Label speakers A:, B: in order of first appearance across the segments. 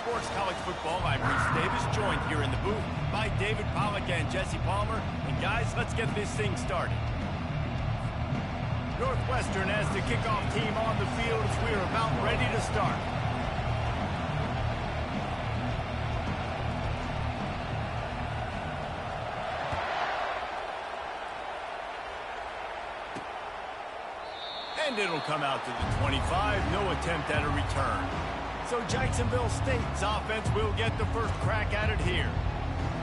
A: Sports College Football. I'm Reese Davis, joined here in the booth by David Pollack and Jesse Palmer. And guys, let's get this thing started. Northwestern has the kickoff team on the field as we are about ready to start. And it'll come out to the 25, no attempt at a return. So Jacksonville State's offense will get the first crack at it here.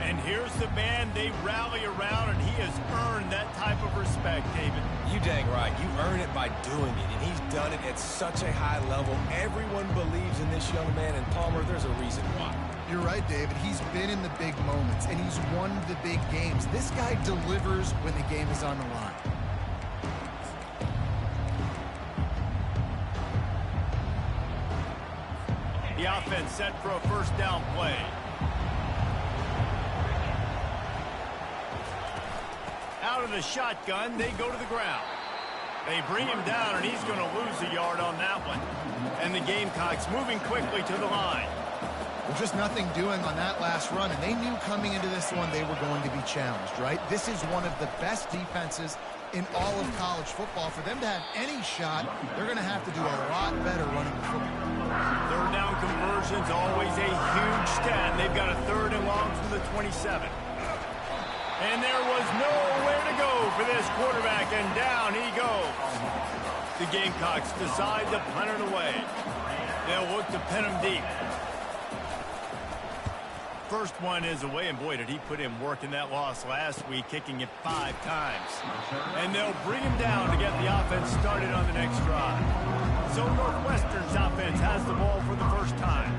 A: And here's the man they rally around, and he has earned that type of respect, David.
B: You dang right. You earn it by doing it, and he's done it at such a high level. Everyone believes in this young man, and Palmer, there's a reason why.
C: You're right, David. He's been in the big moments, and he's won the big games. This guy delivers when the game is on the line.
A: The offense set for a first down play. Out of the shotgun, they go to the ground. They bring him down, and he's going to lose a yard on that one. And the Gamecocks moving quickly to the line.
C: Well, just nothing doing on that last run, and they knew coming into this one they were going to be challenged, right? This is one of the best defenses in all of college football. For them to have any shot, they're going to have to do a lot better running the football.
A: Third down conversion's always a huge stat. They've got a third and long from the 27. And there was nowhere to go for this quarterback, and down he goes. The Gamecocks decide to punt it away. They'll look to pin him deep. First one is away, and boy, did he put in work in that loss last week, kicking it 5 times. And they'll bring him down to get the offense started on the next drive. So Northwestern's offense has the ball for the first time.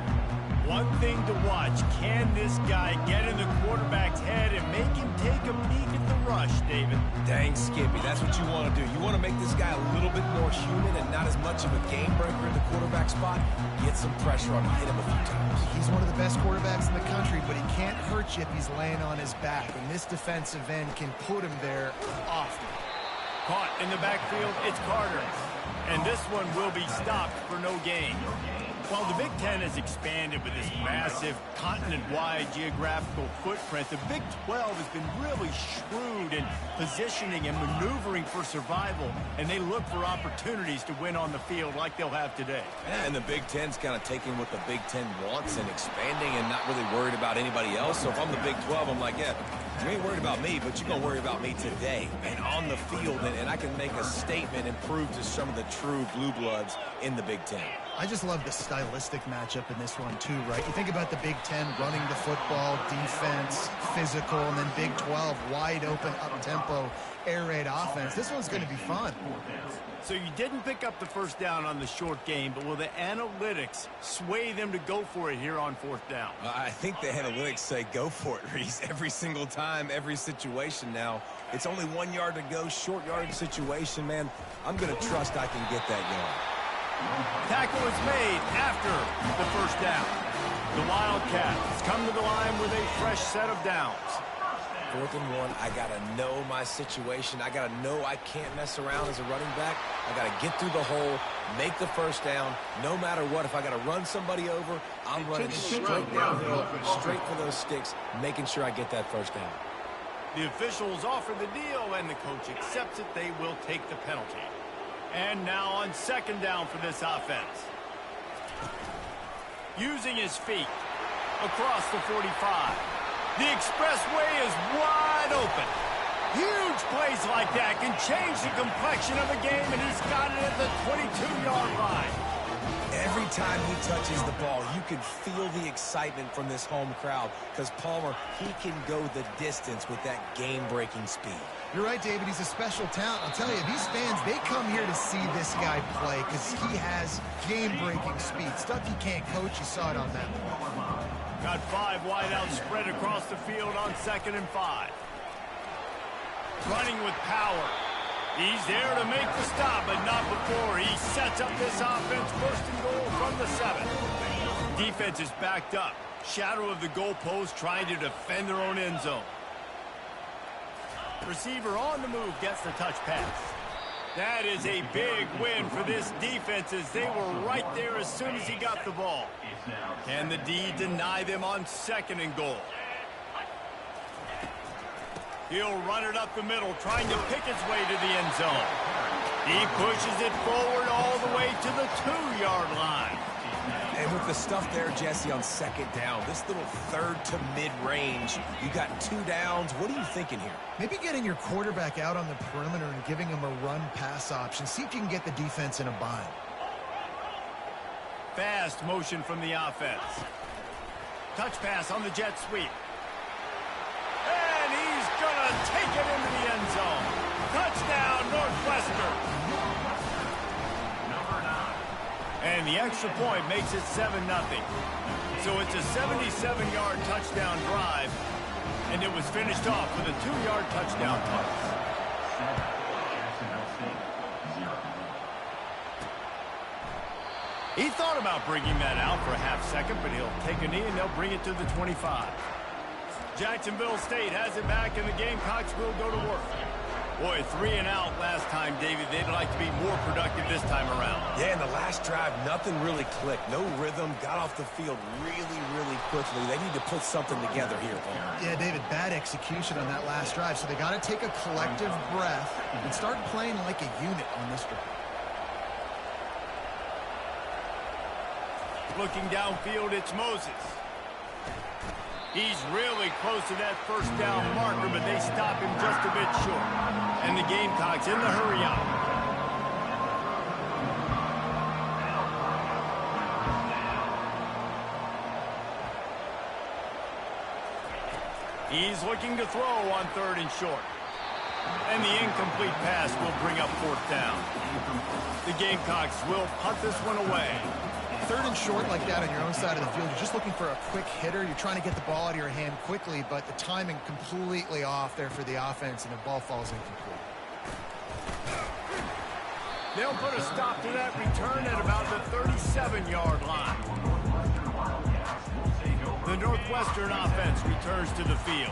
A: One thing to watch, can this guy get in the quarterback's head and make him take a peek at the rush, David?
B: Dang, Skippy, that's what you want to do. You want to make this guy a little bit more human and not as much of a game breaker at the quarterback spot. Get some pressure on him, hit him a few times.
C: He's one of the best quarterbacks in the country, but he can't hurt you if he's laying on his back, and this defensive end can put him there often.
A: Caught in the backfield, it's Carter. And this one will be stopped for no gain. While the Big Ten has expanded with this massive continent-wide geographical footprint, the Big 12 has been really shrewd in positioning and maneuvering for survival, and they look for opportunities to win on the field like they'll have today.
B: Yeah, and the Big Ten's kind of taking what the Big Ten wants and expanding and not really worried about anybody else. So if I'm the Big 12, I'm like, yeah, you ain't worried about me, but you're going to worry about me today and on the field, and I can make a statement and prove to some of the true blue bloods in the Big Ten.
C: I just love the stylistic matchup in this one, too, right? You think about the Big Ten running the football, defense, physical, and then Big 12, wide open, up-tempo, air raid offense. This one's going to be fun.
A: So you didn't pick up the first down on the short game, but will the analytics sway them to go for it here on fourth down?
B: I think the analytics say go for it, Reese. Every single time, every situation now. It's only 1 yard to go, short yardage situation, man. I'm going to trust I can get that yard.
A: Tackle is made after the first down. The Wildcats come to the line with a fresh set of downs.
B: 4th and 1, I got to know my situation. I got to know I can't mess around as a running back. I got to get through the hole, make the first down. No matter what, if I got to run somebody over, I'm running straight downhill, straight for those sticks, making sure I get that first down.
A: The officials offer the deal, and the coach accepts it. They will take the penalty. And now on second down for this offense. Using his feet across the 45. The expressway is wide open. Huge plays like that can change the complexion of a game, and he's got it at the 22-yard line.
B: Every time he touches the ball, you can feel the excitement from this home crowd because Palmer, he can go the distance with that game-breaking speed.
C: You're right, David. He's a special talent. I'll tell you, these fans, they come here to see this guy play because he has game-breaking speed. Stuff you can't coach. You saw it on that one.
A: Got 5 wide out spread across the field on 2nd and 5. Running with power. He's there to make the stop, but not before. He sets up this offense, 1st and goal from the 7. Defense is backed up. Shadow of the goalpost trying to defend their own end zone. Receiver on the move gets the touch pass. That is a big win for this defense as they were right there as soon as he got the ball. Can the D deny them on 2nd and goal? He'll run it up the middle, trying to pick its way to the end zone. He pushes it forward all the way to the 2-yard line.
B: And with the stuff there, Jesse, on 2nd down, this little 3rd to mid-range, you got 2 downs. What are you thinking here?
C: Maybe getting your quarterback out on the perimeter and giving him a run-pass option. See if you can get the defense in a bind.
A: Fast motion from the offense. Touch pass on the jet sweep. And he's going to take it into the end zone. Touchdown, Northwestern. And the extra point makes it 7-0. So it's a 77-yard touchdown drive, and it was finished off with a 2-yard touchdown toss. He thought about bringing that out for a half second, but he'll take a knee and they'll bring it to the 25. Jacksonville State has it back, and the Gamecocks will go to work. Boy, 3 and out last time, David. They'd like to be more productive this time around.
B: Yeah, in the last drive, nothing really clicked. No rhythm, got off the field really quickly. They need to put something together here, Paul.
C: Yeah, David, bad execution on that last drive. So they got to take a collective breath and start playing like a unit on this drive.
A: Looking downfield, it's Moses. He's really close to that 1st down marker, but they stop him just a bit short. And the Gamecocks in the hurry up. He's looking to throw on 3rd and short. And the incomplete pass will bring up 4th down. The Gamecocks will punt this one away.
C: 3rd and short like that on your own side of the field, you're just looking for a quick hitter. You're trying to get the ball out of your hand quickly, but the timing completely off there for the offense, and the ball falls incomplete.
A: They'll put a stop to that return at about the 37-yard line. The Northwestern offense returns to the field.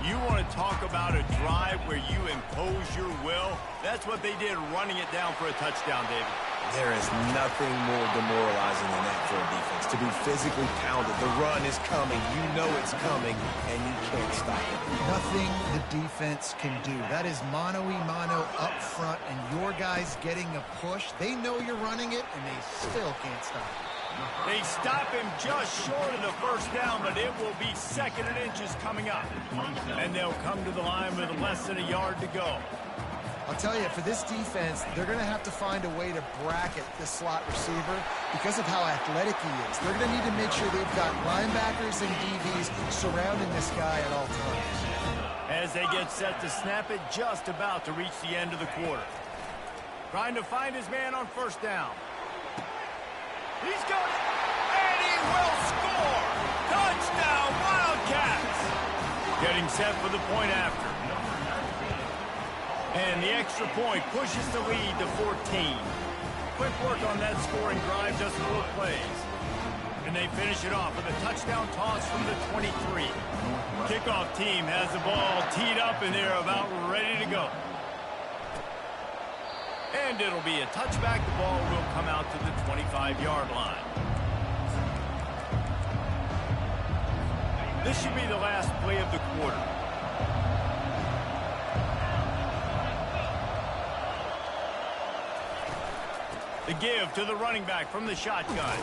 A: You want to talk about a drive where you impose your will? That's what they did, running it down for a touchdown, David.
B: There is nothing more demoralizing than that for a defense. To be physically pounded. The run is coming. You know it's coming, and you can't stop it.
C: Nothing the defense can do. That is mano-a-mano up front, and your guys getting a push. They know you're running it, and they still can't stop it.
A: They stop him just short of the 1st down, but it will be 2nd and inches coming up. And they'll come to the line with less than a yard to go.
C: I'll tell you, for this defense, they're going to have to find a way to bracket this slot receiver because of how athletic he is. They're going to need to make sure they've got linebackers and DBs surrounding this guy at all times.
A: As they get set to snap it, just about to reach the end of the quarter. Trying to find his man on 1st down. He's got it, and he will score! Touchdown, Wildcats! Getting set for the point after. And the extra point pushes the lead to 14. Quick work on that scoring drive, just 4 plays. And they finish it off with a touchdown toss from the 23. Kickoff team has the ball teed up, and they're about ready to go. And it'll be a touchback. The ball will come out to the 25-yard line. This should be the last play of the quarter. The give to the running back from the shotgun.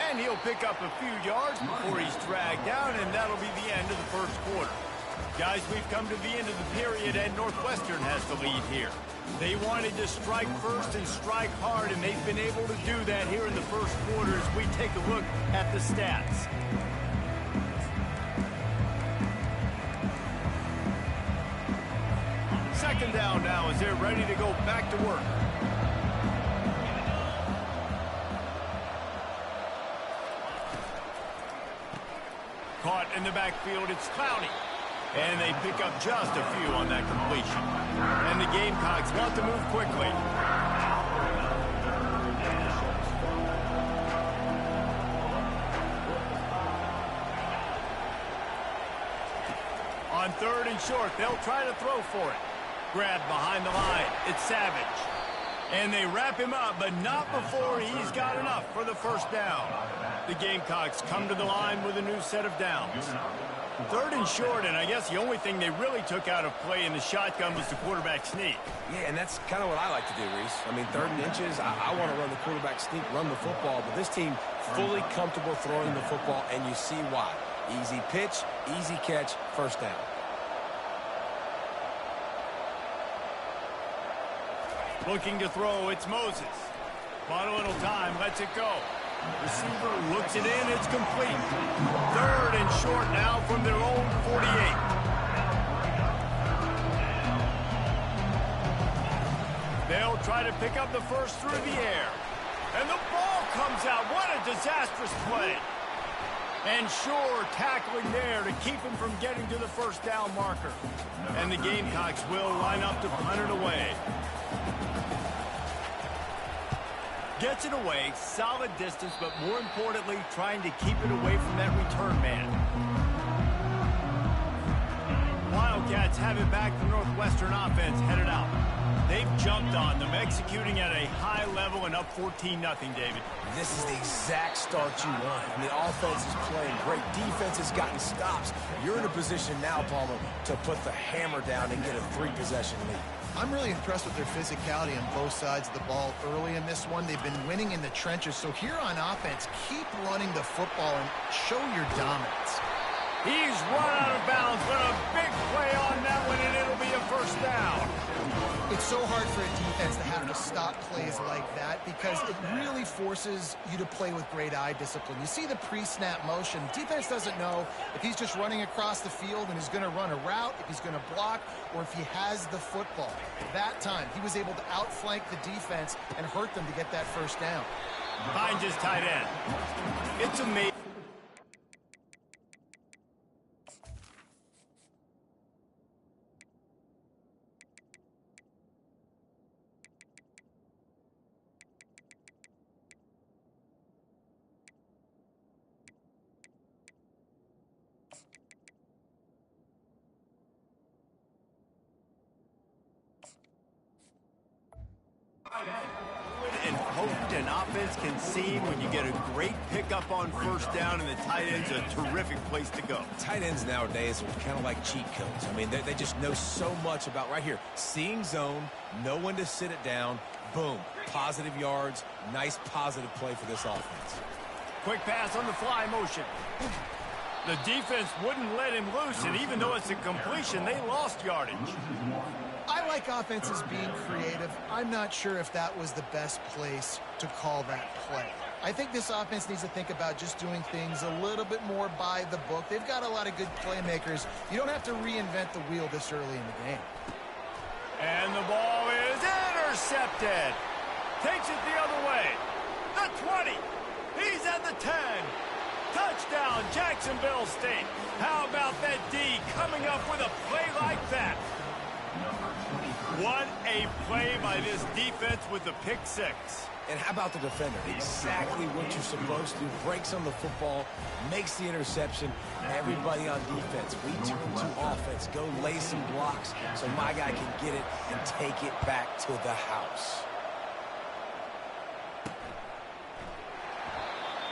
A: And he'll pick up a few yards before he's dragged down, and that'll be the end of the 1st quarter. Guys, we've come to the end of the period, and Northwestern has the lead here. They wanted to strike first and strike hard, and they've been able to do that here in the 1st quarter as we take a look at the stats. Second down now as they're ready to go back to work. Caught in the backfield, it's Clowney. And they pick up just a few on that completion. And the Gamecocks want to move quickly. On 3rd and short, they'll try to throw for it. grabbed behind the line. It's Savage. And they wrap him up, but not before he's got enough for the first down. The Gamecocks come to the line with a new set of downs. 3rd and short, and I guess the only thing they really took out of play in the shotgun was the quarterback sneak.
B: Yeah, and that's kind of what I like to do, Reese. I mean, 3rd and inches, I want to run the quarterback sneak, run the football, but this team fully comfortable throwing the football, and you see why. Easy pitch, easy catch, first down.
A: Looking to throw, it's Moses. Bought a little time, lets it go. Receiver looks it in, it's complete. 3rd and short now from their own 48. They'll try to pick up the first through the air. And the ball comes out. What a disastrous play. And sure, tackling there to keep him from getting to the first down marker. And the Gamecocks will line up to punt it away. Gets it away, solid distance, but more importantly, trying to keep it away from that return man. Wildcats have it back. The Northwestern offense headed out. They've jumped on them, executing at a high level and up 14-0, David.
B: This is the exact start you want. I mean, offense is playing great. Defense has gotten stops. You're in a position now, Palmer, to put the hammer down and get a 3-possession lead.
C: I'm really impressed with their physicality on both sides of the ball early in this one. They've been winning in the trenches. So here on offense, keep running the football and show your dominance.
A: He's run out of bounds, but a big play on that one, and it'll be a first down.
C: It's so hard for a defense to have to stop plays like that because it really forces you to play with great eye discipline. You see the pre-snap motion. Defense doesn't know if he's just running across the field and he's going to run a route, if he's going to block, or if he has the football. That time, he was able to outflank the defense and hurt them to get that first down.
A: Finds his tight end. It's amazing. And potent an offense can seem when you get a great pickup on first down, and the tight end's a terrific place to go.
B: Tight ends nowadays are kind of like cheat codes. I mean, they just know so much about right here. Seeing zone, know when to sit it down, boom, positive yards, nice positive play for this offense.
A: Quick pass on the fly motion. The defense wouldn't let him loose, and even though it's a completion, they lost yardage.
C: I like offenses being creative. I'm not sure if that was the best place to call that play. I think this offense needs to think about just doing things a little bit more by the book. They've got a lot of good playmakers. You don't have to reinvent the wheel this early in the game.
A: And the ball is intercepted. Takes it the other way. The 20. He's at the 10. Touchdown, Jacksonville State. How about that D coming up with a play like that? What a play by this defense with the pick six.
B: And how about the defender? Exactly what you're supposed to do. Breaks on the football, makes the interception. Everybody on defense, we turn to offense. Go lay some blocks so my guy can get it and take it back to the house.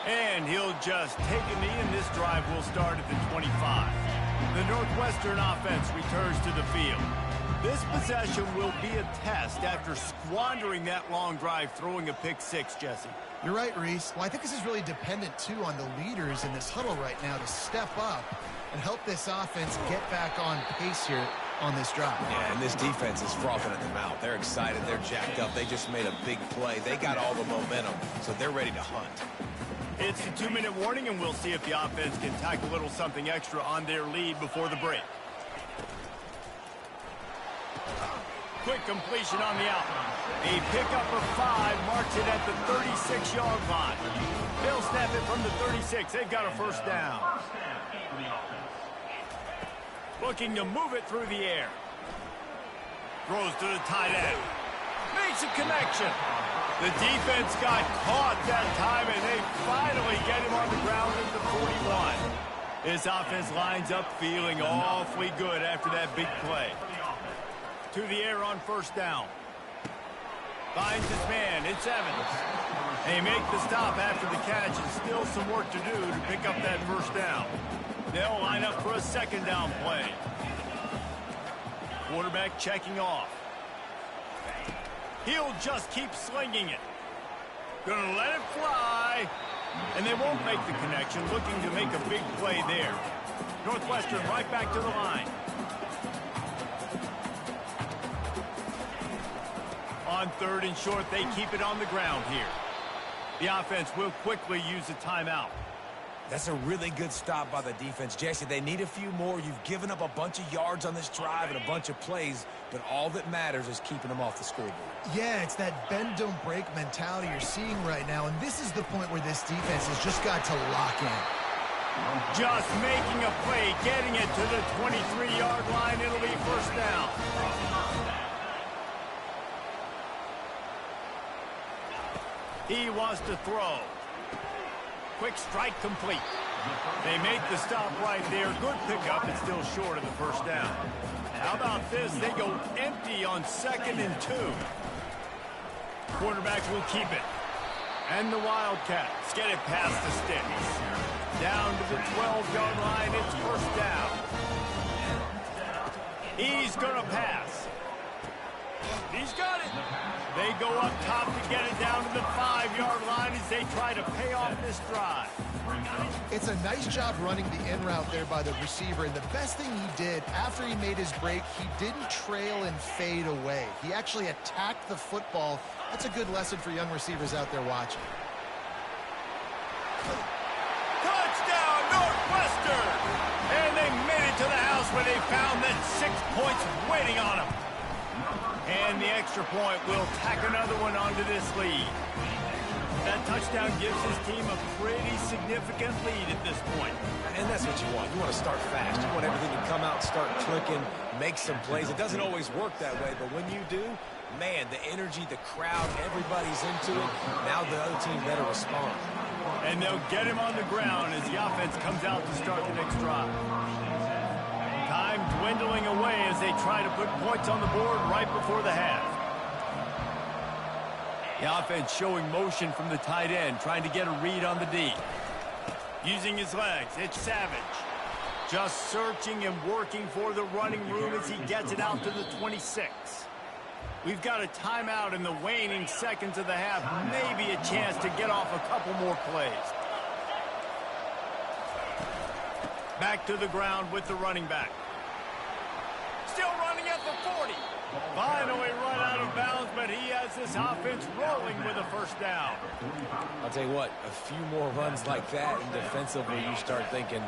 A: And he'll just take a knee, and this drive will start at the 25. The Northwestern offense returns to the field. This possession will be a test after squandering that long drive, throwing a pick six, Jesse.
C: You're right, Reese. Well, I think this is really dependent, too, on the leaders in this huddle right now to step up and help this offense get back on pace here on this drive.
B: Yeah, and this defense is frothing at the mouth. They're excited. They're jacked up. They just made a big play. They got all the momentum, so they're ready to hunt.
A: It's a 2-minute warning, and we'll see if the offense can tack a little something extra on their lead before the break. Quick completion on the out. A pickup of 5 marks it at the 36-yard line. They'll snap it from the 36. They've got a first down. Looking to move it through the air. Throws to the tight end. Makes a connection. The defense got caught that time, and they finally get him on the ground at the 41. This offense lines up feeling awfully good after that big play. to the air on first down. Finds his man. It's Evans. They make the stop after the catch, and still some work to do to pick up that first down. They'll line up for a second down play. Quarterback checking off. He'll just keep slinging it. Gonna let it fly. And they won't make the connection, looking to make a big play there. Northwestern right back to the line. On third and short, they keep it on the ground here. The offense will quickly use a timeout.
B: That's a really good stop by the defense. Jesse, they need a few more. You've given up a bunch of yards on this drive and a bunch of plays, but all that matters is keeping them off the scoreboard.
C: Yeah, it's that bend, don't break mentality you're seeing right now, and this is the point where this defense has just got to lock in.
A: Just making a play, getting it to the 23-yard line. It'll be first down. He wants to throw. Quick strike complete. They make the stop right there. Good pickup. It's still short of the first down. How about this? They go empty on 2nd and 2. Quarterback will keep it. And the Wildcats get it past the sticks. Down to the 12-yard line. It's first down. He's going to pass. He's got it. They go up top to get it down to the 5-yard line as they try to pay off this drive.
C: It's a nice job running the in route there by the receiver, and the best thing he did after he made his break, he didn't trail and fade away. He actually attacked the football. That's a good lesson for young receivers out there watching.
A: Touchdown, Northwestern! And they made it to the house where they found that 6 points waiting on them. And the extra point will tack another one onto this lead. That touchdown gives his team a pretty significant lead at this point.
B: And that's what you want. You want to start fast. You want everything to come out, start clicking, make some plays. It doesn't always work that way, but when you do, man, the energy, the crowd, everybody's into it. Now the other team better respond.
A: And they'll get him on the ground as the offense comes out to start the next drive. Time dwindling away as they try to put points on the board right before the half. The offense showing motion from the tight end, trying to get a read on the D. Using his legs, it's Savage. Just searching and working for the running room as he gets it out to the 26. We've got a timeout in the waning seconds of the half. Maybe a chance to get off a couple more plays. Back to the ground with the running back. Still running at the 40. Finally run out of bounds, but he has this offense rolling with a first down.
B: I'll tell you what, a few more runs like that, and defensively you start thinking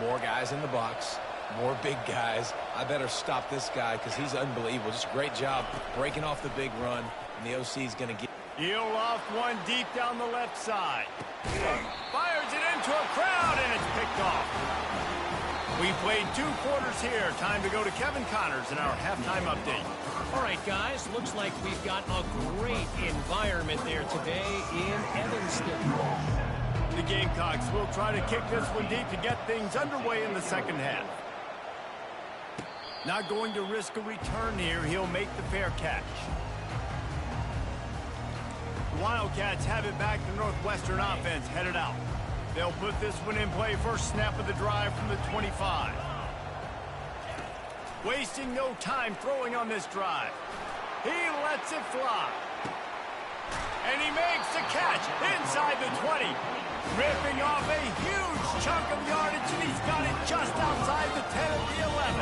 B: more guys in the box, more big guys. I better stop this guy because he's unbelievable. Just a great job breaking off the big run, and the OC is going to get.
A: He'll loft one deep down the left side. Fires it into a crowd, and it's picked off. We played 2 quarters here. Time to go to Kevin Connors in our halftime update.
D: All right, guys. Looks like we've got a great environment there today in Evanston.
A: The Gamecocks will try to kick this one deep to get things underway in the second half. Not going to risk a return here. He'll make the fair catch. The Wildcats have it back. The Northwestern offense headed out. They'll put this one in play. First snap of the drive from the 25. Wasting no time throwing on this drive. He lets it fly. And he makes the catch inside the 20. Ripping off a huge chunk of yardage, and he's got it just outside the 10 of the 11.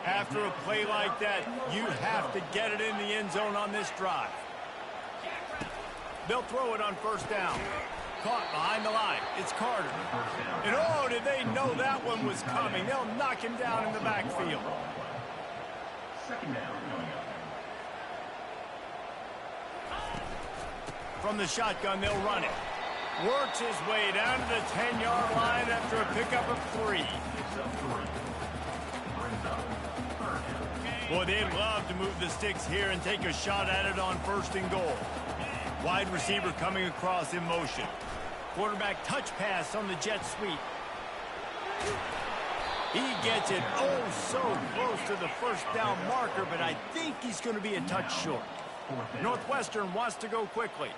A: After a play like that, you have to get it in the end zone on this drive. They'll throw it on first down. Caught behind the line. It's Carter. And oh, did they know that one was coming. They'll knock him down in the backfield. From the shotgun, they'll run it. Works his way down to the 10-yard line after a pickup of 3. Boy, they'd love to move the sticks here and take a shot at it on first and goal. Wide receiver coming across in motion. Quarterback touch pass on the jet sweep. He gets it oh so close to the first down marker, but I think he's going to be a touch short. Northwestern wants to go quickly.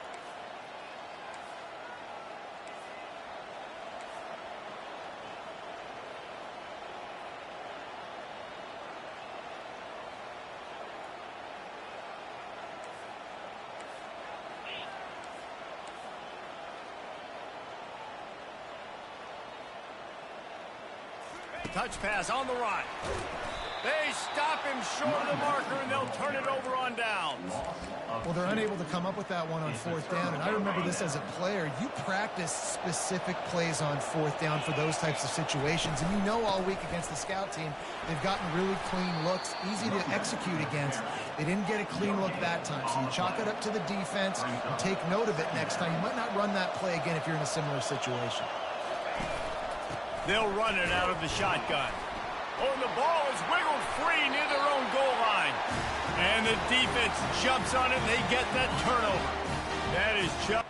A: Touch pass on the run. They stop him short of the marker, and they'll turn it over on downs.
C: Well, they're unable to come up with that one on fourth down, and I remember this as a player. You practice specific plays on fourth down for those types of situations, and you know all week against the scout team, they've gotten really clean looks, easy to execute against. They didn't get a clean look that time, so you chalk it up to the defense and take note of it next time. You might not run that play again if you're in a similar situation.
A: They'll run it out of the shotgun. Oh, and the ball is wiggled free near their own goal line. And the defense jumps on it, and they get that turnover. That is just...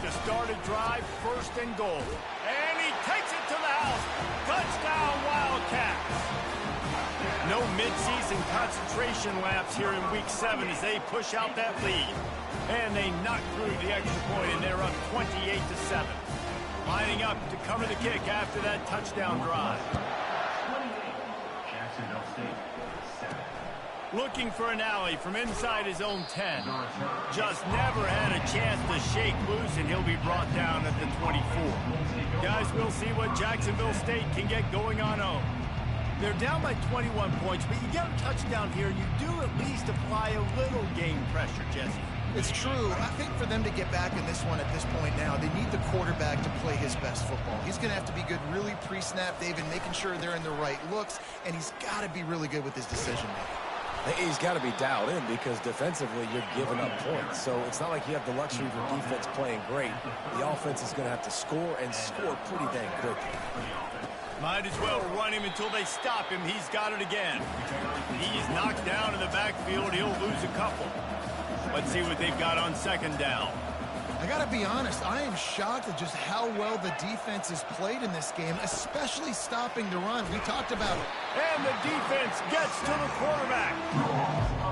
A: to start a drive, first and goal. And he takes it to the house. Touchdown, Wildcats. No midseason concentration laps here in Week 7 as they push out that lead. And they knock through the extra point, and they're up 28-7. Lining up to cover the kick after that touchdown drive. Looking for an alley from inside his own 10. Just never had a chance to shake loose, and he'll be brought down at the 24. Guys, we'll see what Jacksonville State can get going on own. They're down by 21 points, but you get a touchdown here, you do at least apply a little game pressure, Jesse.
C: It's true. I think for them to get back in this one at this point now, they need the quarterback to play his best football. He's going to have to be good really pre-snap, David, making sure they're in the right looks, and he's got to be really good with his decision-making.
B: He's got to be dialed in because defensively you're giving up points. So it's not like you have the luxury of your defense playing great. The offense is going to have to score and score pretty dang quickly.
A: Might as well run him until they stop him. He's got it again. He's knocked down in the backfield. He'll lose a couple. Let's see what they've got on second down.
C: I got to be honest, I am shocked at just how well the defense has played in this game, especially stopping the run. We talked about it.
A: And the defense gets to the quarterback.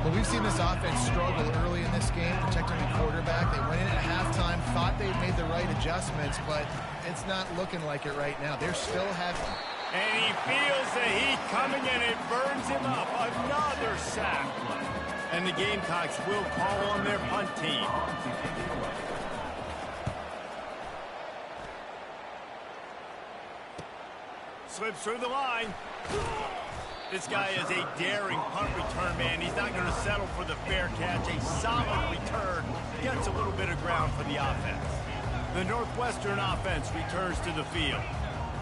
C: Well, we've seen this offense struggle early in this game, protecting the quarterback. They went in at halftime, thought they'd made the right adjustments, but it's not looking like it right now. They're still having...
A: And he feels the heat coming, and it burns him up. Another sack. And the Gamecocks will call on their punt team. Slips through the line. This guy is a daring punt return man. He's not going to settle for the fair catch. A solid return. Gets a little bit of ground for the offense. The Northwestern offense returns to the field.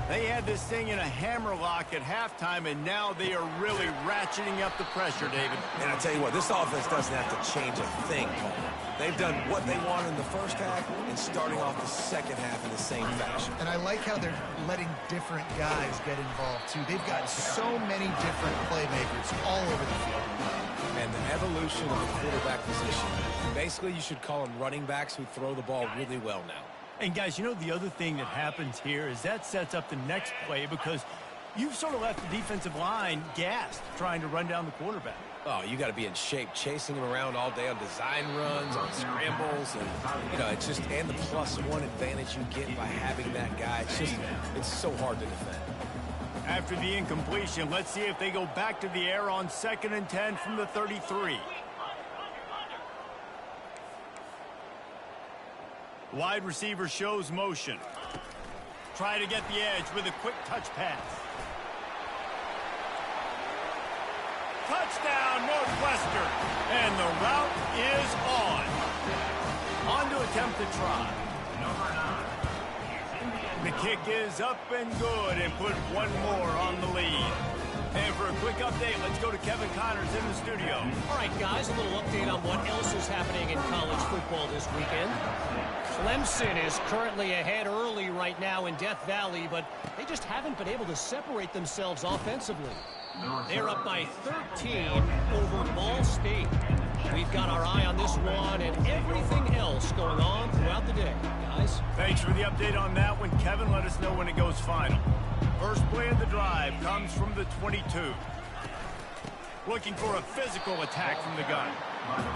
A: They had this thing in a hammerlock at halftime, and now they are really ratcheting up the pressure, David.
B: And I tell you what, this offense doesn't have to change a thing. They've done what they wanted in the first half and starting off the second half in the same fashion.
C: And I like how they're letting different guys get involved, too. They've got so many different playmakers all over the field.
B: And the evolution of the quarterback position. Basically, you should call them running backs who throw the ball really well now.
A: And, guys, you know the other thing that happens here is that sets up the next play because you've sort of left the defensive line gassed trying to run down the quarterback.
B: Oh, you got to be in shape, chasing him around all day on design runs, on scrambles, and, you know, it's just, and the +1 advantage you get by having that guy. It's so hard to defend.
A: After the incompletion, let's see if they go back to the air on 2nd and 10 from the 33. Wide receiver shows motion. Try to get the edge with a quick touch pass. Touchdown, Northwestern. And the route is on. On to attempt the try. The kick is up and good and put one more on the lead. And for a quick update, let's go to Kevin Connors in the studio.
D: All right, guys, a little update on what else is happening in college football. football this weekend. Clemson is currently ahead early right now in Death Valley, but they just haven't been able to separate themselves offensively. They're up by 13 over Ball State. We've got our eye on this one and everything else going on throughout the day, guys.
A: Thanks for the update on that one, Kevin. Let us know when it goes final. First play of the drive comes from the 22. Looking for a physical attack from the gun.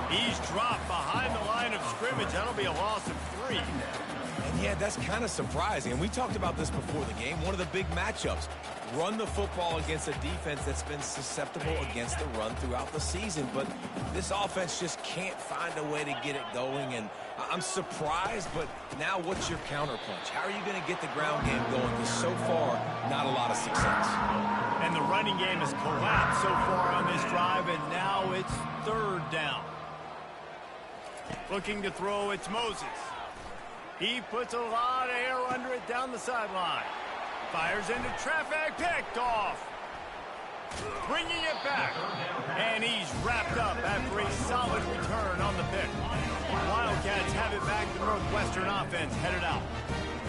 A: He's dropped behind the line of scrimmage. That'll be a loss of 3.
B: And yeah, that's kind of surprising. And we talked about this before the game. One of the big matchups. Run the football against a defense that's been susceptible against the run throughout the season. But this offense just can't find a way to get it going. And I'm surprised, but now what's your counterpunch? How are you going to get the ground game going? Because so far, not a lot of success.
A: And the running game has collapsed so far on this drive, and now it's 3rd down. Looking to throw, it's Moses. He puts a lot of air under it down the sideline. Fires into traffic, picked off. Bringing it back. And he's wrapped up after a solid return on the pick. Wildcats have it back. The Northwestern offense headed out.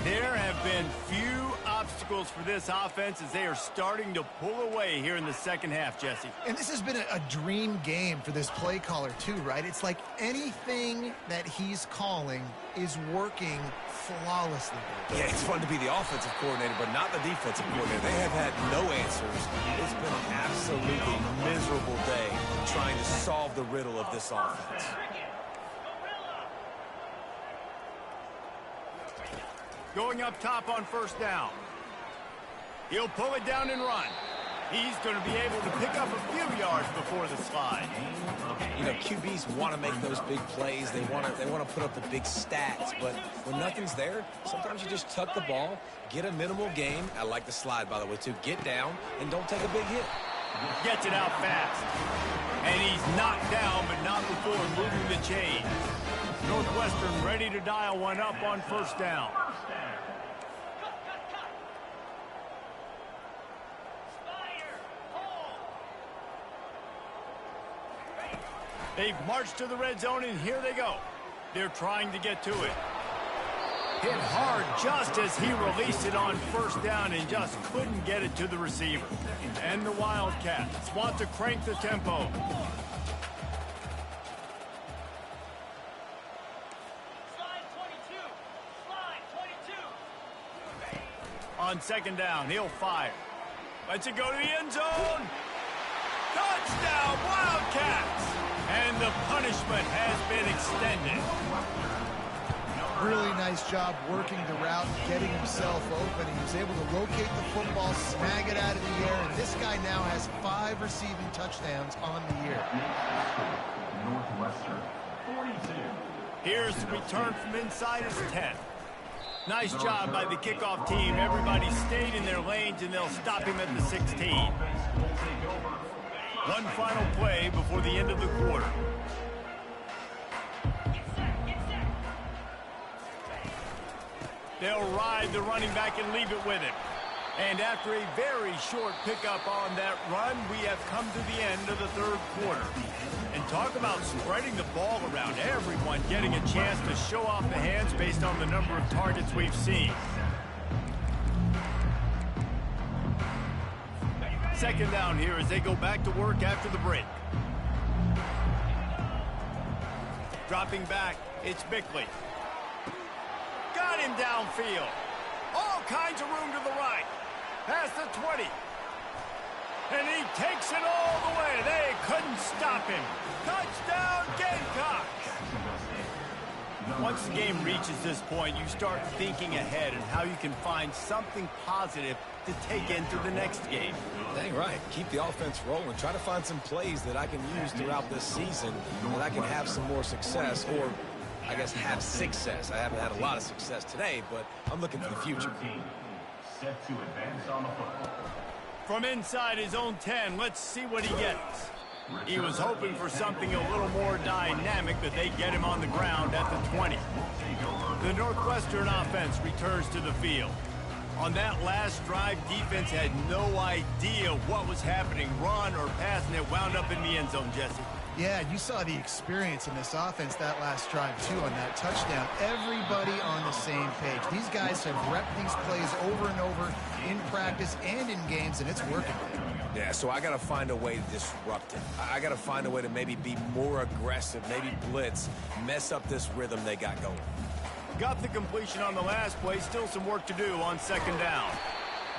A: There have been few obstacles for this offense as they are starting to pull away here in the second half, Jesse.
C: And this has been a dream game for this play caller too, right? It's like anything that he's calling is working flawlessly.
B: Yeah, it's fun to be the offensive coordinator, but not the defensive coordinator. They have had no answers. It's been an absolutely miserable day trying to solve the riddle of this offense.
A: Going up top on 1st down. He'll pull it down and run. He's going to be able to pick up a few yards before the slide.
B: You know, QBs want to make those big plays. They want to put up the big stats. But when nothing's there, sometimes you just tuck the ball, get a minimal gain. I like the slide, by the way, too. Get down and don't take a big hit.
A: Gets it out fast. And he's knocked down, but not before moving the chain. Northwestern ready to dial one up on 1st down. They've marched to the red zone, and here they go. They're trying to get to it. Hit hard just as he released it on 1st down and just couldn't get it to the receiver. And the Wildcats want to crank the tempo. On 2nd down, he'll fire. Lets it go to the end zone. Touchdown, Wildcats! And the punishment has been extended.
C: Really nice job working the route, getting himself open. He was able to locate the football, snag it out of the air, and this guy now has 5 receiving touchdowns on the year.
E: Northwestern, 42.
A: Here's the return from inside his 10. Nice job by the kickoff team. Everybody stayed in their lanes, and they'll stop him at the 16. One final play before the end of the quarter. They'll ride the running back and leave it with him. And after a very short pickup on that run, we have come to the end of the 3rd quarter. And talk about spreading the ball around. Everyone getting a chance to show off the hands based on the number of targets we've seen. 2nd down here as they go back to work after the break. Dropping back, it's Bickley. Got him downfield. All kinds of room to the right. Past the 20. And he takes it all the way. They couldn't stop him. Touchdown, Gamecocks! Once the game reaches this point, you start thinking ahead and how you can find something positive to take into the next game.
B: Dang right. Keep the offense rolling. Try to find some plays that I can use throughout this season that I can have some more success, or I guess have success. I haven't had a lot of success today, but I'm looking for the future.
E: Set to advance on the football.
A: From inside his own 10, let's see what he gets. He was hoping for something a little more dynamic, but they get him on the ground at the 20. The Northwestern offense returns to the field. On that last drive, defense had no idea what was happening, run or pass, and it wound up in the end zone, Jesse.
C: Yeah, you saw the experience in this offense that last drive, too, on that touchdown. Everybody on the same page. These guys have repped these plays over and over in practice and in games, and it's working.
B: Yeah, so I got to find a way to disrupt it. I got to find a way to maybe be more aggressive, maybe blitz, mess up this rhythm they got going.
A: Got the completion on the last play. Still some work to do on second down.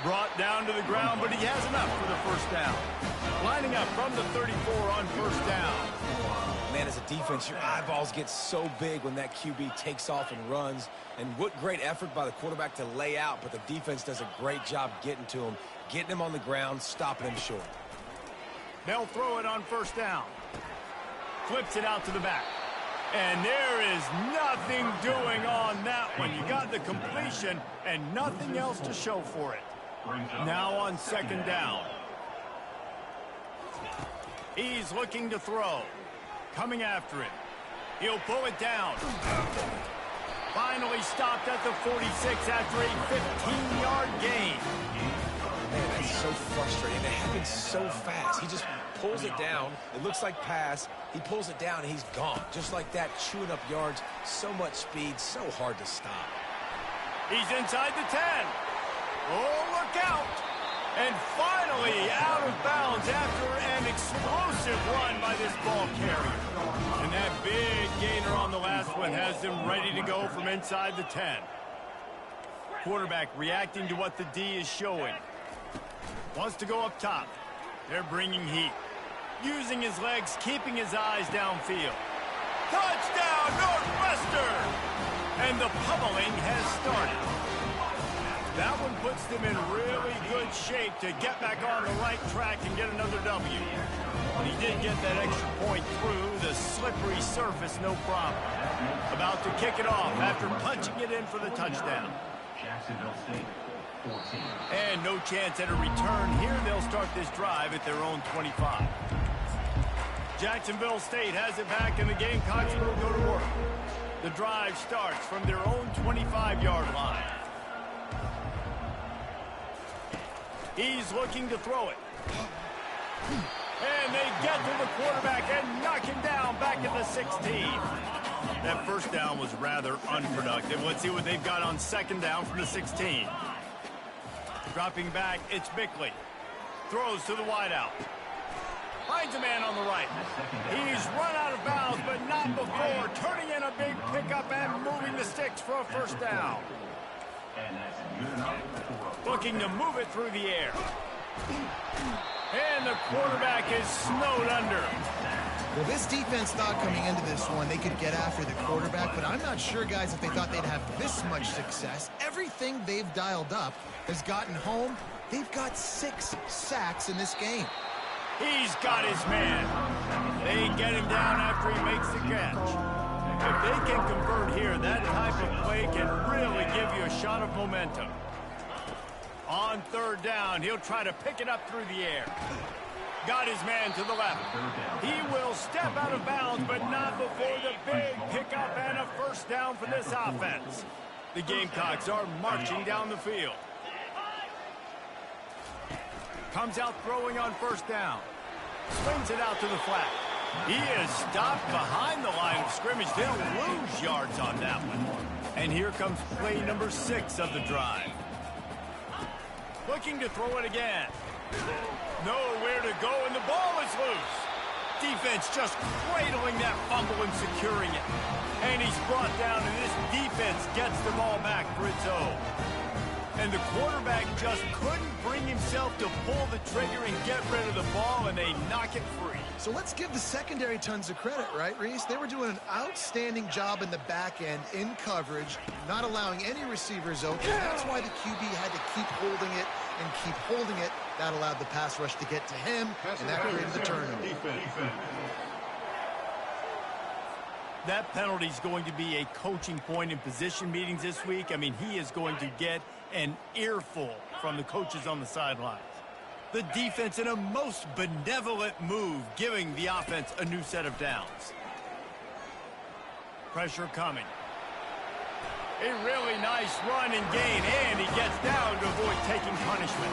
A: Brought down to the ground, but he has enough for the first down. Lining up from the 34 on first down.
B: Man, as a defense, your eyeballs get so big when that QB takes off and runs. And what great effort by the quarterback to lay out, but the defense does a great job getting to him, getting him on the ground, stopping him short.
A: They'll throw it on first down. Flips it out to the back. And there is nothing doing on that one. You got the completion and nothing else to show for it. Now on second down. He's looking to throw. Coming after it. He'll pull it down. Finally stopped at the 46 after a 15-yard gain.
B: Man, that's so frustrating. It happens so fast. He just pulls it down. It looks like pass. He pulls it down, and he's gone. Just like that, chewing up yards. So much speed, so hard to stop.
A: He's inside the 10. Oh, look out. And finally out of bounds after an explosive run by this ball carrier. And that big gainer on the last one has him ready to go from inside the 10. Quarterback reacting to what the D is showing. Wants to go up top. They're bringing heat. Using his legs, keeping his eyes downfield. Touchdown, Northwestern! And the pummeling has started. That one puts them in really good shape to get back on the right track and get another W. But he did get that extra point through the slippery surface, no problem. About to kick it off after punching it in for the touchdown.
E: Jacksonville State, 14.
A: And no chance at a return here. They'll start this drive at their own 25. Jacksonville State has it back, and the Gamecocks will go to work. The drive starts from their own 25-yard line. He's looking to throw it. And they get to the quarterback and knock him down back at the 16. That first down was rather unproductive. Let's see what they've got on second down from the 16. Dropping back, it's Bickley. Throws to the wideout. Finds a man on the right. He's run out of bounds, but not before turning in a big pickup and moving the sticks for a first down. Looking to move it through the air. And the quarterback is snowed under.
C: Well, this defense thought coming into this one they could get after the quarterback, but I'm not sure, guys, if they thought they'd have this much success. Everything they've dialed up has gotten home. They've got 6 sacks in this game.
A: He's got his man. They get him down after he makes the catch. If they can convert here, that type of play can really give you a shot of momentum. On third down, he'll try to pick it up through the air. Got his man to the left. He will step out of bounds, but not before the big pickup and a first down for this offense. The Gamecocks are marching down the field. Comes out throwing on first down. Swings it out to the flat. He is stopped behind the line of scrimmage. They'll lose yards on that one. And here comes play number 6 of the drive. Looking to throw it again. Nowhere to go, and the ball is loose. Defense just cradling that fumble and securing it. And he's brought down, and this defense gets the ball back for its own. And the quarterback just couldn't bring himself to pull the trigger and get rid of the ball, and they knock it free.
C: So let's give the secondary tons of credit, right, Reese? They were doing an outstanding job in the back end, in coverage, not allowing any receivers open. That's why the QB had to keep holding it and keep holding it. That allowed the pass rush to get to him, and that created the turnover.
A: That penalty is going to be a coaching point in position meetings this week. I mean, he is going to get an earful from the coaches on the sidelines. The defense in a most benevolent move, giving the offense a new set of downs. Pressure coming. A really nice run and gain, and he gets down to avoid taking punishment.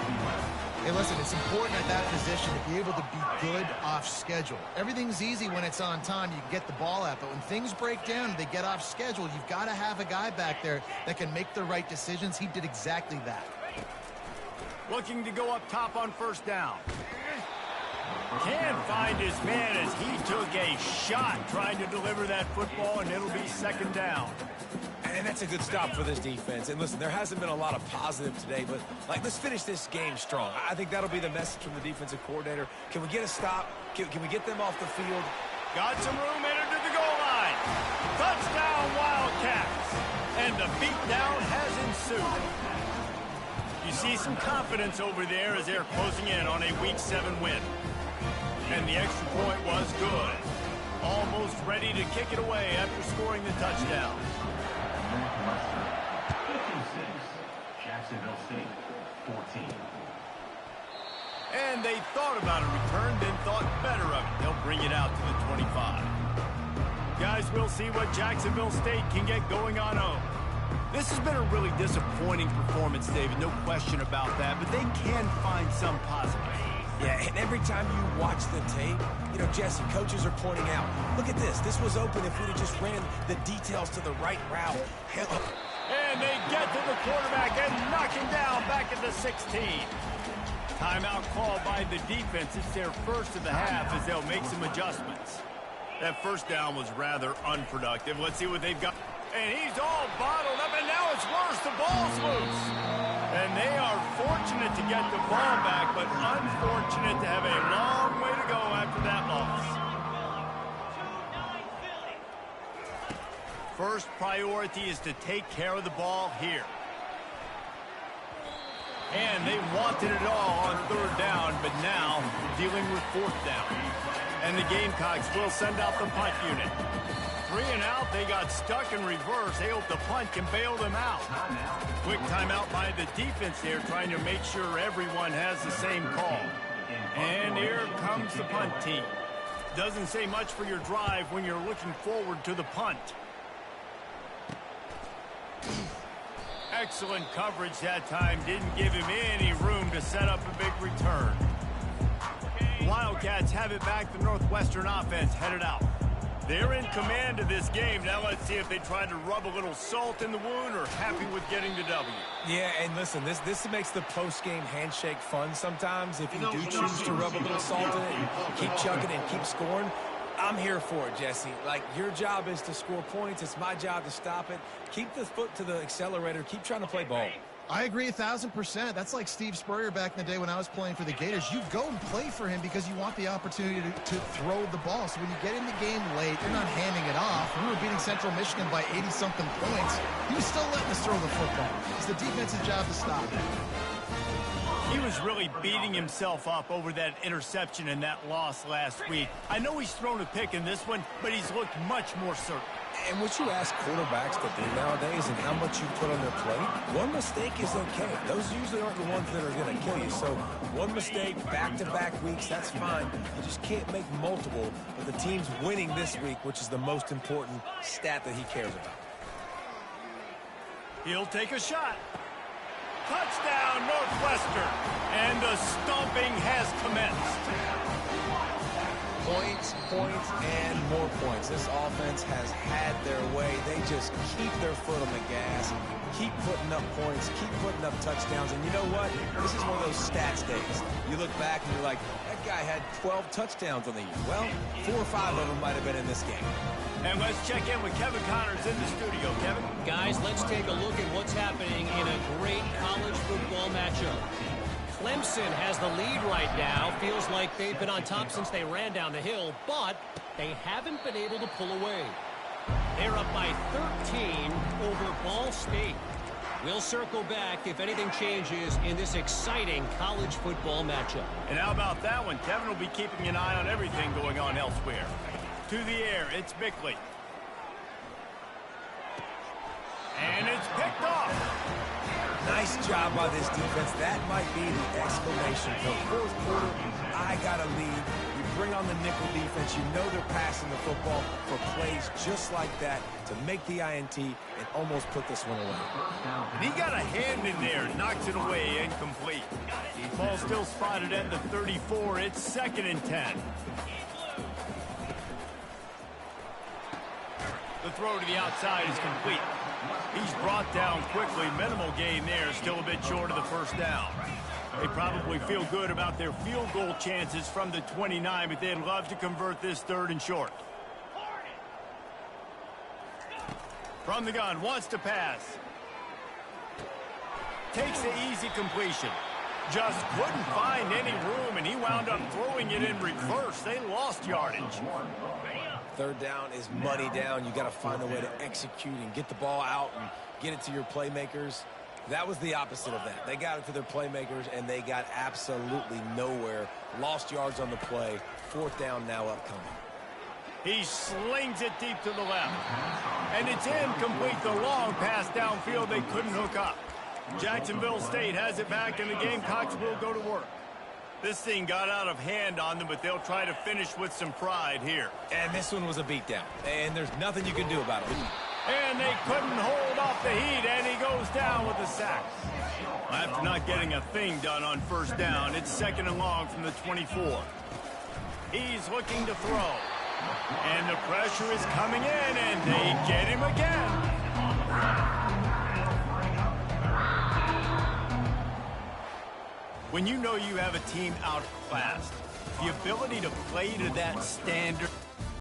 C: Hey, listen, it's important at that position to be able to be good off schedule. Everything's easy when it's on time. You can get the ball out. But when things break down and they get off schedule, you've got to have a guy back there that can make the right decisions. He did exactly that.
A: Looking to go up top on first down. Can't find his man as he took a shot trying to deliver that football, and it'll be second down.
B: And that's a good stop for this defense. And listen, there hasn't been a lot of positive today, but let's finish this game strong. I think that'll be the message from the defensive coordinator. Can we get a stop? Can we get them off the field?
A: Got some room, entered to the goal line. Touchdown, Wildcats. And the beatdown has ensued. You see some confidence over there as they're closing in on a Week 7 win. And the extra point was good. Almost ready to kick it away after scoring the touchdown.
E: 56, Jacksonville State, 14.
A: And they thought about a return, then thought better of it. They'll bring it out to the 25. Guys, we'll see what Jacksonville State can get going on home. This has been a really disappointing performance, David, no question about that, but they can find some positive.
B: Yeah, and every time you watch the tape, Jesse, coaches are pointing out, look at this. This was open if we'd have just ran the details to the right route.
A: And they get to the quarterback and knock him down back at the 16. Timeout called by the defense. It's their first of the half as they'll make some adjustments. That first down was rather unproductive. Let's see what they've got. And he's all bottled up, and now it's worse. The ball's loose. And they are fortunate to get the ball back, but unfortunate to have a long way to go after that loss. First priority is to take care of the ball here. And they wanted it all on third down, but now dealing with fourth down. And the Gamecocks will send out the punt unit. 3 and out, they got stuck in reverse. They hope the punt can bail them out. Quick timeout by the defense there, trying to make sure everyone has the same call. And here comes the punt team. Doesn't say much for your drive when you're looking forward to the punt. Excellent coverage that time. Didn't give him any room to set up a big return. Wildcats have it back. The Northwestern offense headed out. They're in command of this game. Now let's see if they try to rub a little salt in the wound or happy with getting the W.
B: Yeah, and listen, this makes the post-game handshake fun sometimes. If you do choose to rub a little salt in it and keep chucking and keep scoring, I'm here for it, Jesse. Your job is to score points. It's my job to stop it. Keep the foot to the accelerator. Keep trying to play ball.
C: I agree 1,000%. That's like Steve Spurrier back in the day when I was playing for the Gators. You go and play for him because you want the opportunity to throw the ball. So when you get in the game late, you're not handing it off. When we were beating Central Michigan by 80-something points, he was still letting us throw the football. It's the defense's job to stop it.
A: He was really beating himself up over that interception and that loss last week. I know he's thrown a pick in this one, but he's looked much more certain.
B: And what you ask quarterbacks to do nowadays and how much you put on their plate, one mistake is okay. Those usually aren't the ones that are going to kill you. So one mistake, back-to-back weeks, that's fine. You just can't make multiple. But the team's winning this week, which is the most important stat that he cares about.
A: He'll take a shot. Touchdown, Northwestern. And the stomping has commenced.
B: Points, points, and more points. This offense has had their way. They just keep their foot on the gas, keep putting up points, keep putting up touchdowns. And you know what? This is one of those stats days. You look back and you're like, that guy had 12 touchdowns on the year. Well, 4 or 5 of them might have been in this game.
A: And let's check in with Kevin Connors in the studio. Kevin?
D: Guys, let's take a look at what's happening in a great college football matchup. Clemson has the lead right now. Feels like they've been on top since they ran down the hill, but they haven't been able to pull away. They're up by 13 over Ball State. We'll circle back if anything changes in this exciting college football matchup.
A: And how about that one? Kevin will be keeping an eye on everything going on elsewhere. To the air, it's Bickley. And it's picked off.
B: Nice job by this defense. That might be the exclamation point. Fourth quarter, I got a lead. We bring on the nickel defense. You know they're passing the football for plays just like that to make the INT and almost put this one away.
A: And he got a hand in there, knocks it away, incomplete. Ball still spotted at the 34. It's 2nd and 10. The throw to the outside is complete. He's brought down quickly. Minimal gain there, still a bit short of the first down. They probably feel good about their field goal chances from the 29, but they'd love to convert this 3rd and short. From the gun, wants to pass. Takes the easy completion. Just couldn't find any room, and he wound up throwing it in reverse. They lost yardage.
B: 3rd down is money down. You got to find a way to execute and get the ball out and get it to your playmakers. That was the opposite of that. They got it to their playmakers, and they got absolutely nowhere. Lost yards on the play. 4th down now upcoming.
A: He slings it deep to the left. And it's incomplete. The long pass downfield they couldn't hook up. Jacksonville State has it back, and the Gamecocks will go to work. This thing got out of hand on them, but they'll try to finish with some pride here.
B: And this one was a beatdown, and there's nothing you can do about it.
A: And they couldn't hold off the heat, and he goes down with a sack. After not getting a thing done on 1st down, it's 2nd and long from the 24. He's looking to throw. And the pressure is coming in, and they get him again. When you know you have a team outclassed, the ability to play to that standard